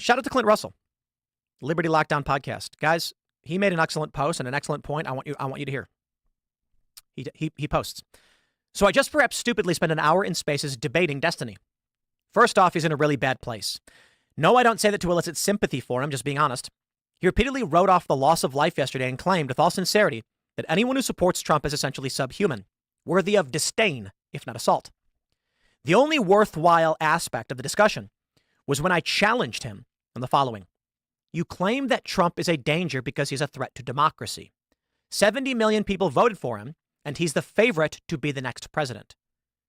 Shout out to Clint Russell, Liberty Lockdown podcast. Guys, he made an excellent post and an excellent point I want you to hear. He posts. So I just perhaps stupidly spent an hour in Spaces debating Destiny. First off, he's in a really bad place. No, I don't say that to elicit sympathy for him, just being honest. He repeatedly wrote off the loss of life yesterday and claimed with all sincerity that anyone who supports Trump is essentially subhuman, worthy of disdain, if not assault. The only worthwhile aspect of the discussion was when I challenged him on the following. You claim that Trump is a danger because he's a threat to democracy. 70 million people voted for him, and he's the favorite to be the next president.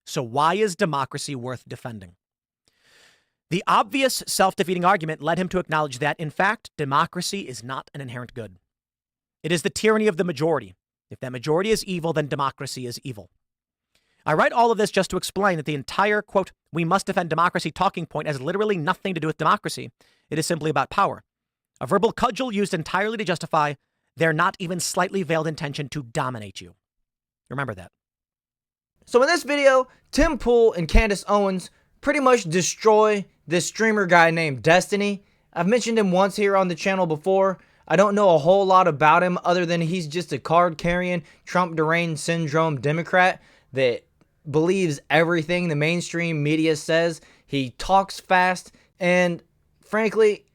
So why is democracy worth defending? The obvious self-defeating argument led him to acknowledge that, in fact, democracy is not an inherent good. It is the tyranny of the majority. If that majority is evil, then democracy is evil. I write all of this just to explain that the entire, quote, we must defend democracy talking point has literally nothing to do with democracy. It is simply about power. A verbal cudgel used entirely to justify their not even slightly veiled intention to dominate you. Remember that. So in this video, Tim Pool and Candace Owens pretty much destroy this streamer guy named Destiny. I've mentioned him once here on the channel before. I don't know a whole lot about him other than he's just a card-carrying, Trump deranged syndrome Democrat that believes everything the mainstream media says. He talks fast, and frankly,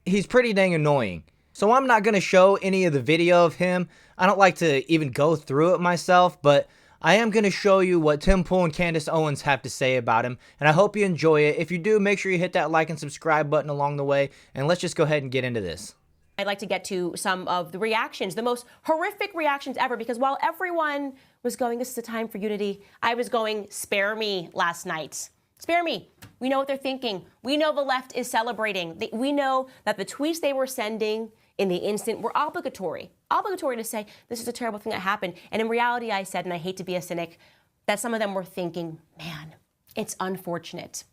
he's pretty dang annoying. So I'm not going to show any of the video of him. I don't like to even go through it myself, but I am going to show you what Tim Pool and Candace Owens have to say about him, and I hope you enjoy it. If you do, make sure you hit that like and subscribe button along the way, and let's just go ahead and get into this. I'd like to get to some of the reactions, the most horrific reactions ever, because while everyone was going, this is a time for unity, I was going, spare me last night. Spare me. We know what they're thinking. We know the left is celebrating. We know that the tweets they were sending in the instant were obligatory to say, this is a terrible thing that happened. And in reality, I said, and I hate to be a cynic, that some of them were thinking, man, it's unfortunate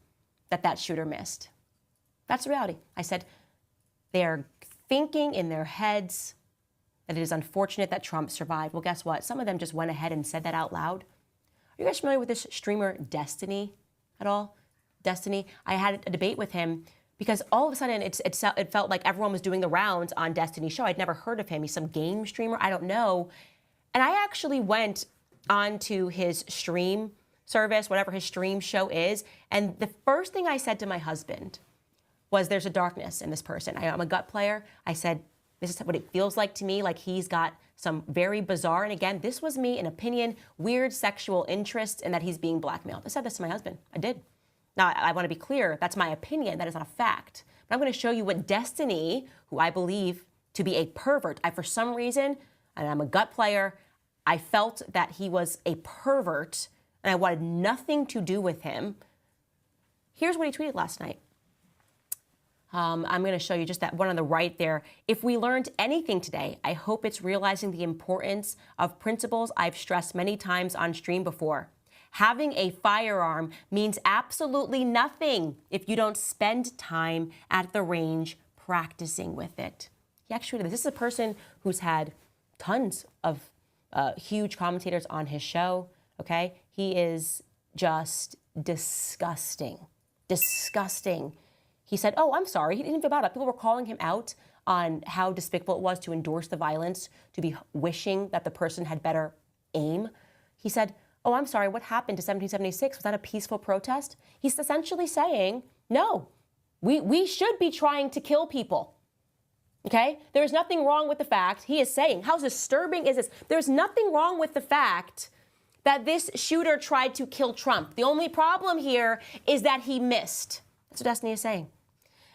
that that shooter missed. That's the reality. I said, they are thinking in their heads that it is unfortunate that Trump survived. Well, guess what? Some of them just went ahead and said that out loud. Are you guys familiar with this streamer Destiny at all? Destiny. I had a debate with him because all of a sudden it felt like everyone was doing the rounds on Destiny's show. I'd never heard of him. He's some game streamer. I don't know. And I actually went onto his stream service, whatever his stream show is. And the first thing I said to my husband was, there's a darkness in this person. I'm a gut player. I said, this is what it feels like to me, like he's got some very bizarre, and again, this was me, an opinion, weird sexual interest, and that he's being blackmailed. I said this to my husband. I did. Now, I want to be clear. That's my opinion. That is not a fact. But I'm going to show you what Destiny, who I believe to be a pervert, for some reason, and I'm a gut player, I felt that he was a pervert, and I wanted nothing to do with him. Here's what he tweeted last night. I'm going to show you just that one on the right there. If we learned anything today, I hope it's realizing the importance of principles I've stressed many times on stream before. Having a firearm means absolutely nothing if you don't spend time at the range practicing with it. He actually, this is a person who's had tons of huge commentators on his show, okay? He is just disgusting. Disgusting. He said, oh, I'm sorry. He didn't feel bad about it. People were calling him out on how despicable it was to endorse the violence, to be wishing that the person had better aim. He said, oh, I'm sorry. What happened to 1776? Was that a peaceful protest? He's essentially saying, no, we should be trying to kill people. Okay? There's nothing wrong with the fact, he is saying, how disturbing is this? There's nothing wrong with the fact that this shooter tried to kill Trump. The only problem here is that he missed. That's what Destiny is saying.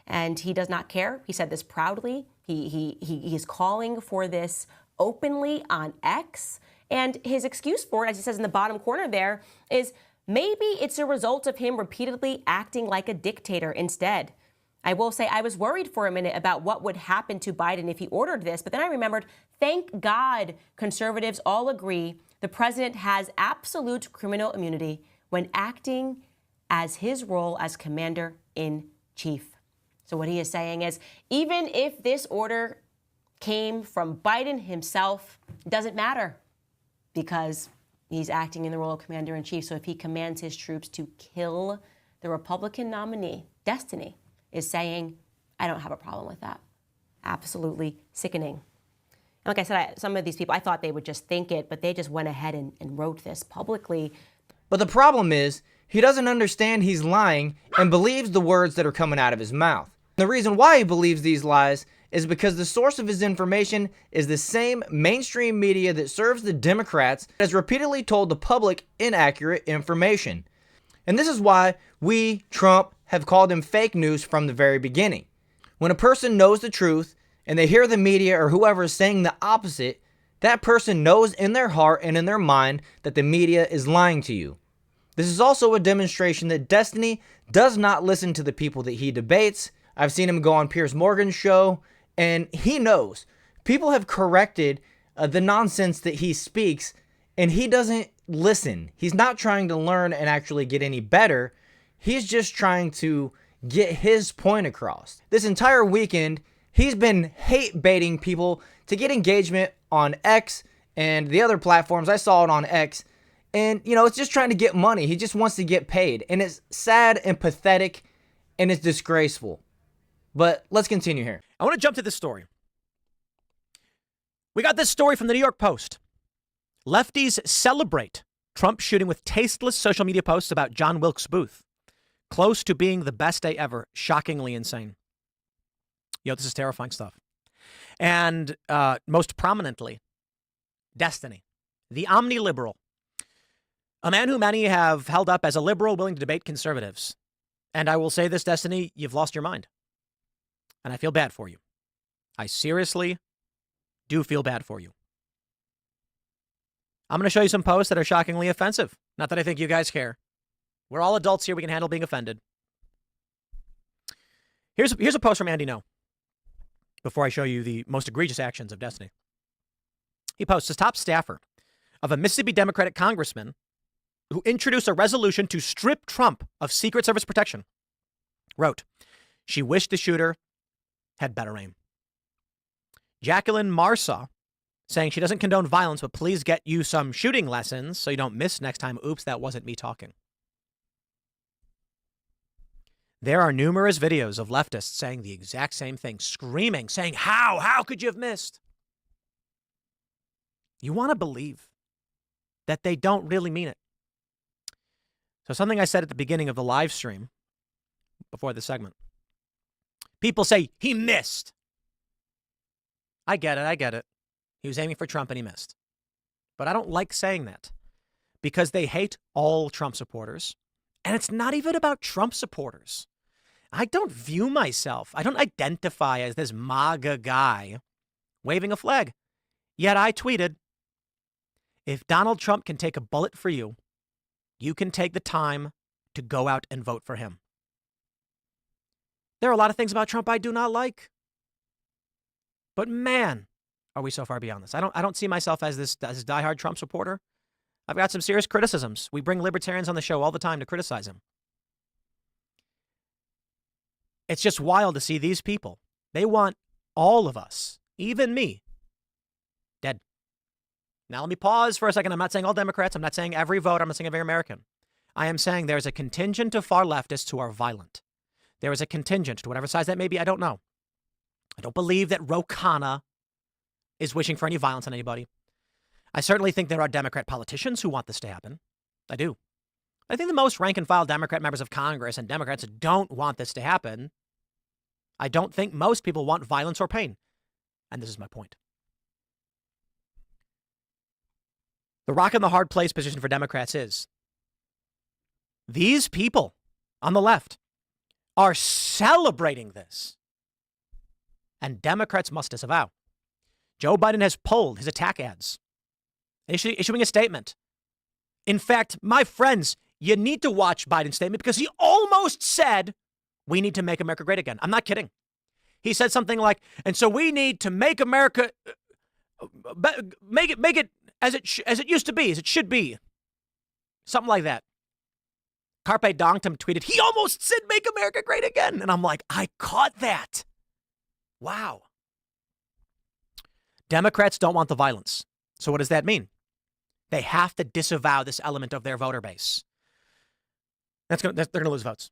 And he does not care. He said this proudly. He is calling for this openly on X. And his excuse for it, as he says in the bottom corner there, is maybe it's a result of him repeatedly acting like a dictator instead. I will say I was worried for a minute about what would happen to Biden if he ordered this, but then I remembered, thank God conservatives all agree the president has absolute criminal immunity when acting as his role as commander-in-chief. So what he is saying is, even if this order came from Biden himself, it doesn't matter because he's acting in the role of commander-in-chief. So if he commands his troops to kill the Republican nominee, Destiny is saying, I don't have a problem with that. Absolutely sickening. And like I said, some of these people, I thought they would just think it, but they just went ahead and wrote this publicly. But the problem is, he doesn't understand he's lying and believes the words that are coming out of his mouth. The reason why he believes these lies is because the source of his information is the same mainstream media that serves the Democrats that has repeatedly told the public inaccurate information. And this is why we, Trump, have called him fake news from the very beginning. When a person knows the truth and they hear the media or whoever is saying the opposite, that person knows in their heart and in their mind that the media is lying to you. This is also a demonstration that Destiny does not listen to the people that he debates. I've seen him go on Piers Morgan's show, and he knows. People have corrected the nonsense that he speaks, and he doesn't listen. He's not trying to learn and actually get any better. He's just trying to get his point across. This entire weekend, he's been hate baiting people to get engagement on X and the other platforms. I saw it on X. And, you know, it's just trying to get money. He just wants to get paid. And it's sad and pathetic, and it's disgraceful. But let's continue here. I want to jump to this story. We got this story from the New York Post. Lefties celebrate Trump shooting with tasteless social media posts about John Wilkes Booth. Close to being the best day ever. Shockingly insane. Yo, this is terrifying stuff. And most prominently, Destiny, the omni-liberal. A man who many have held up as a liberal willing to debate conservatives. And I will say this, Destiny, you've lost your mind. And I feel bad for you. I seriously do feel bad for you. I'm going to show you some posts that are shockingly offensive. Not that I think you guys care. We're all adults here. We can handle being offended. Here's a post from Andy No. Before I show you the most egregious actions of Destiny. He posts, his top staffer of a Mississippi Democratic congressman who introduced a resolution to strip Trump of Secret Service protection, wrote, she wished the shooter had better aim. Jacqueline Marsaw, saying she doesn't condone violence, but please get you some shooting lessons so you don't miss next time. Oops, that wasn't me talking. There are numerous videos of leftists saying the exact same thing, screaming, saying, how could you have missed? You want to believe that they don't really mean it. So something I said at the beginning of the live stream before the segment. People say he missed. I get it. He was aiming for Trump and he missed. But I don't like saying that because they hate all Trump supporters. And it's not even about Trump supporters. I don't view myself, I don't identify as this MAGA guy waving a flag. Yet I tweeted, if Donald Trump can take a bullet for you, you can take the time to go out and vote for him. There are a lot of things about Trump I do not like. But man, are we so far beyond this. I don't see myself as this diehard Trump supporter. I've got some serious criticisms. We bring libertarians on the show all the time to criticize him. It's just wild to see these people. They want all of us, even me, dead. Now, let me pause for a second. I'm not saying all Democrats. I'm not saying every voter. I'm not saying every American. I am saying there's a contingent of far leftists who are violent. There is a contingent, to whatever size that may be, I don't know. I don't believe that Ro Khanna is wishing for any violence on anybody. I certainly think there are Democrat politicians who want this to happen. I do. I think the most rank and file Democrat members of Congress and Democrats don't want this to happen. I don't think most people want violence or pain. And this is my point. The rock and the hard place position for Democrats is these people on the left are celebrating this. And Democrats must disavow. Joe Biden has pulled his attack ads, issuing a statement. In fact, my friends, you need to watch Biden's statement because he almost said, we need to make America great again. I'm not kidding. He said something like, and so we need to make America, make it as it used to be, as it should be. Something like that. Carpe Donktum tweeted, he almost said make America great again. And I'm like, I caught that. Wow. Democrats don't want the violence. So what does that mean? They have to disavow this element of their voter base. They're going to lose votes.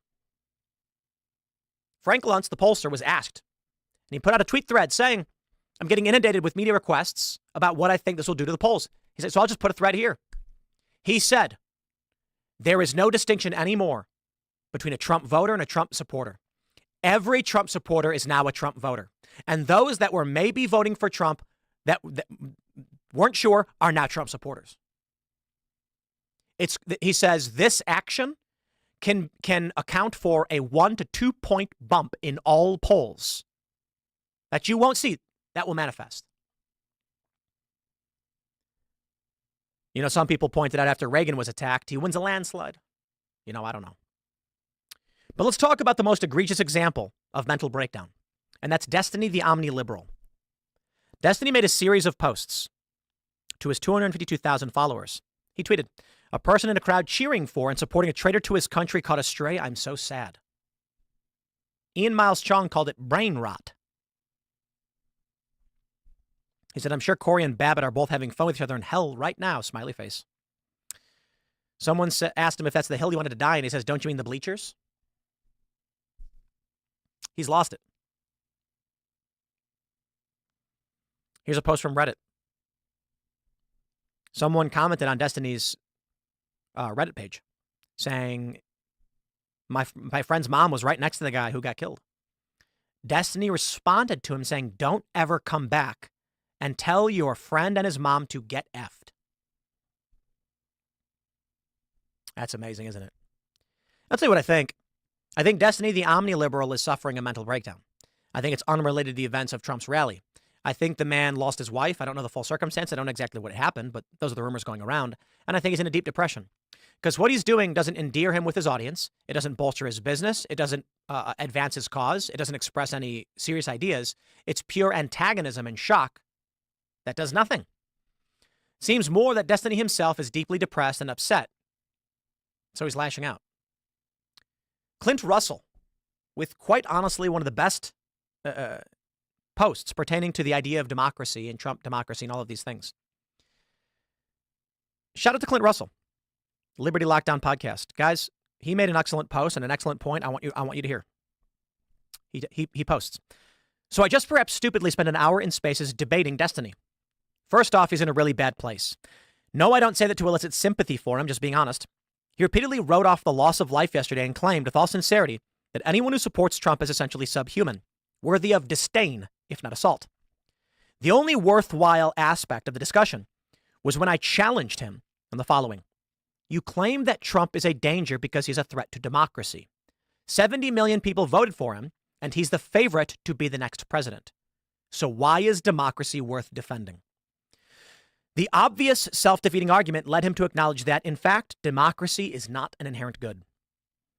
Frank Luntz, the pollster, was asked, and he put out a tweet thread saying, I'm getting inundated with media requests about what I think this will do to the polls. He said, so I'll just put a thread here. He said, there is no distinction anymore between a Trump voter and a Trump supporter. Every Trump supporter is now a Trump voter. And those that were maybe voting for Trump that weren't sure are now Trump supporters. He says this action can account for a 1 to 2 point bump in all polls that you won't see. That will manifest. You know, some people pointed out after Reagan was attacked, he wins a landslide. You know, I don't know. But let's talk about the most egregious example of mental breakdown, and that's Destiny the Omni-Liberal. Destiny made a series of posts to his 252,000 followers. He tweeted, a person in a crowd cheering for and supporting a traitor to his country caught astray. I'm so sad. Ian Miles Chong called it brain rot. He said, I'm sure Corey and Babbitt are both having fun with each other in hell right now, smiley face. Someone asked him if that's the hill he wanted to die, and he says, don't you mean the bleachers? He's lost it. Here's a post from Reddit. Someone commented on Destiny's Reddit page saying, my friend's mom was right next to the guy who got killed. Destiny responded to him saying, don't ever come back and tell your friend and his mom to get effed. That's amazing, isn't it? I'll tell you what I think. I think Destiny the Omni-Liberal is suffering a mental breakdown. I think it's unrelated to the events of Trump's rally. I think the man lost his wife. I don't know the full circumstance. I don't know exactly what happened, but those are the rumors going around. And I think he's in a deep depression because what he's doing doesn't endear him with his audience. It doesn't bolster his business. It doesn't advance his cause. It doesn't express any serious ideas. It's pure antagonism and shock that does nothing. Seems more that Destiny himself is deeply depressed and upset. So he's lashing out. Clint Russell, with quite honestly one of the best posts pertaining to the idea of democracy and Trump democracy and all of these things. Shout out to Clint Russell, Liberty Lockdown Podcast. Guys, he made an excellent post and an excellent point I want you to hear. He posts. So I just perhaps stupidly spent an hour in Spaces debating Destiny. First off, he's in a really bad place. No, I don't say that to elicit sympathy for him, just being honest. He repeatedly wrote off the loss of life yesterday and claimed with all sincerity that anyone who supports Trump is essentially subhuman, worthy of disdain, if not assault. The only worthwhile aspect of the discussion was when I challenged him on the following. You claim that Trump is a danger because he's a threat to democracy. 70 million people voted for him, and he's the favorite to be the next president. So why is democracy worth defending? The obvious self-defeating argument led him to acknowledge that, in fact, democracy is not an inherent good.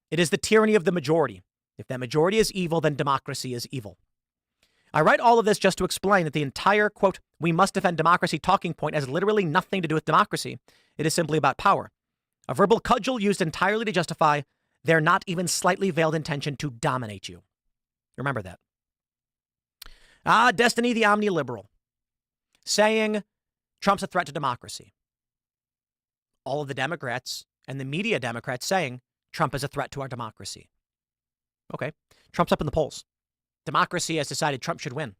It is the tyranny of the majority. If that majority is evil, then democracy is evil. I write all of this just to explain that the entire, quote, we must defend democracy talking point has literally nothing to do with democracy. It is simply about power. A verbal cudgel used entirely to justify their not even slightly veiled intention to dominate you. Remember that. Destiny the Omni-Liberal, saying Trump's a threat to democracy. All of the Democrats and the media Democrats saying Trump is a threat to our democracy. Okay, Trump's up in the polls. Democracy has decided Trump should win.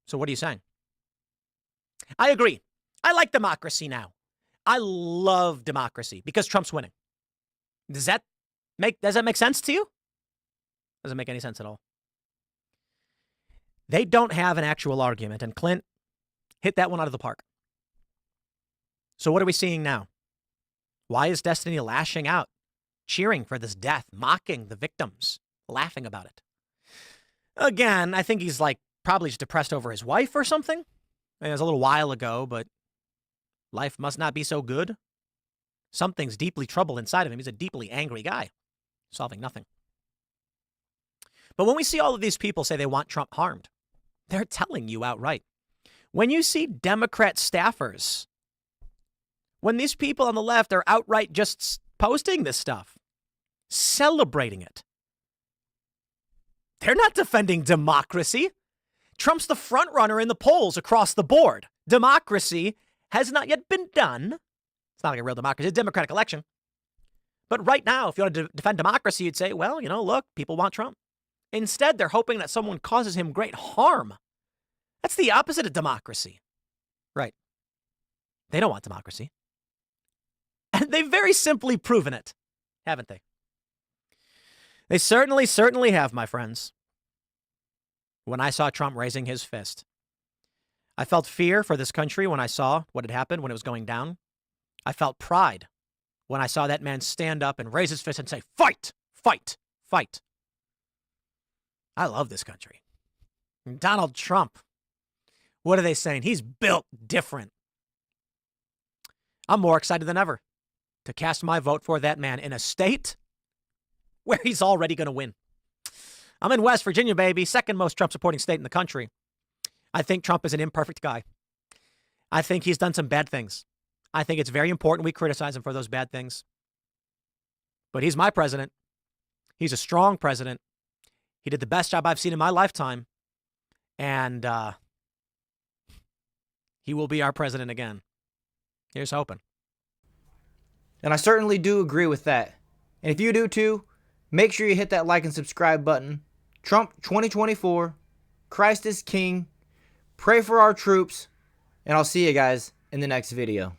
So what are you saying? I agree. I like democracy now. I love democracy because Trump's winning. Does that make sense to you? Doesn't make any sense at all. They don't have an actual argument, and Clint hit that one out of the park. So what are we seeing now? Why is Destiny lashing out, cheering for this death, mocking the victims, laughing about it? Again, I think he's probably just depressed over his wife or something. It was a little while ago, but life must not be so good. Something's deeply troubled inside of him. He's a deeply angry guy, solving nothing. But when we see all of these people say they want Trump harmed, they're telling you outright. When you see Democrat staffers, when these people on the left are outright just posting this stuff, celebrating it, they're not defending democracy. Trump's the front runner in the polls across the board. Democracy has not yet been done. It's not like a real democracy, it's a democratic election. But right now, if you want to defend democracy, you'd say, well, look, people want Trump. Instead, they're hoping that someone causes him great harm. That's the opposite of democracy. Right. They don't want democracy. And they've very simply proven it, haven't they? They certainly have, my friends. When I saw Trump raising his fist, I felt fear for this country when I saw what had happened when it was going down. I felt pride when I saw that man stand up and raise his fist and say, fight, fight, fight. I love this country. And Donald Trump, what are they saying? He's built different. I'm more excited than ever to cast my vote for that man in a state where he's already going to win. I'm in West Virginia, baby, second most Trump-supporting state in the country. I think Trump is an imperfect guy. I think he's done some bad things. I think it's very important we criticize him for those bad things. But he's my president. He's a strong president. He did the best job I've seen in my lifetime. And he will be our president again. Here's hoping. And I certainly do agree with that. And if you do too, make sure you hit that like and subscribe button. Trump 2024, Christ is King. Pray for our troops. And I'll see you guys in the next video.